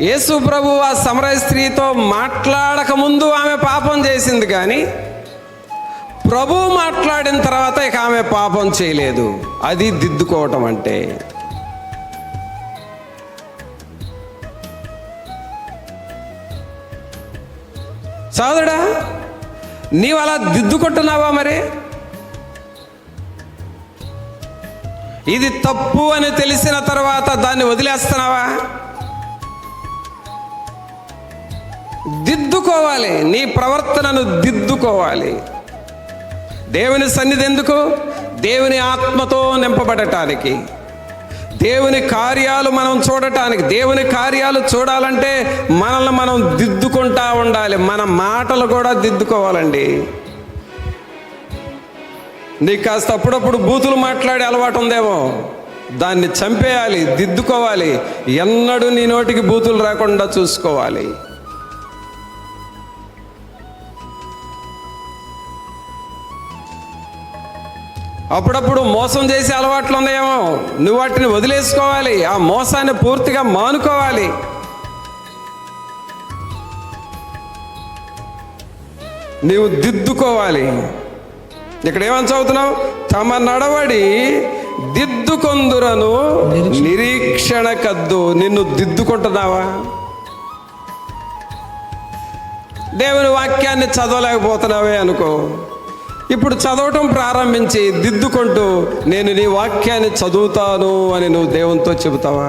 యేసు ప్రభు ఆ సమరయ స్త్రీతో మాట్లాడక ముందు ఆమె పాపం చేసింది, కానీ ప్రభు మాట్లాడిన తర్వాత ఇక ఆమె పాపం చేయలేదు. అది దిద్దుకోవటం అంటే. సోదరుడా, నీవు అలా దిద్దుకుంటున్నావా? మరి ఇది తప్పు అని తెలిసిన తర్వాత దాన్ని వదిలేస్తున్నావా? దిద్దుకోవాలి, నీ ప్రవర్తనను దిద్దుకోవాలి. దేవుని సన్నిధి ఎందుకు? దేవుని ఆత్మతో నింపబడటానికి, దేవుని కార్యాలు మనం చూడటానికి. దేవుని కార్యాలు చూడాలంటే మనల్ని మనం దిద్దుకుంటా ఉండాలి. మన మాటలు కూడా దిద్దుకోవాలండి. నీకు కాస్త అప్పుడప్పుడు బూతులు మాట్లాడే అలవాటు ఉందేమో, దాన్ని చంపేయాలి, దిద్దుకోవాలి. ఎన్నడూ నీ నోటికి బూతులు రాకుండా చూసుకోవాలి. అప్పుడప్పుడు మోసం చేసే అలవాట్లు ఉన్నాయేమో, నువ్వు వాటిని వదిలేసుకోవాలి. ఆ మోసాన్ని పూర్తిగా మానుకోవాలి. నీవు దిద్దుకోవాలి. ఇక్కడ ఏమని చదువుతున్నావు? తమ నడవడి దిద్దుకొందురను నిరీక్షణ కద్దు. నిన్ను దిద్దుకుంటున్నావా? దేవుని వాక్యాన్ని చదవలేకపోతున్నావే అనుకో, ఇప్పుడు చదవటం ప్రారంభించి దిద్దుకుంటూ నేను నీ వాక్యాన్ని చదువుతాను అని నువ్వు దేవునితో చెబుతావా?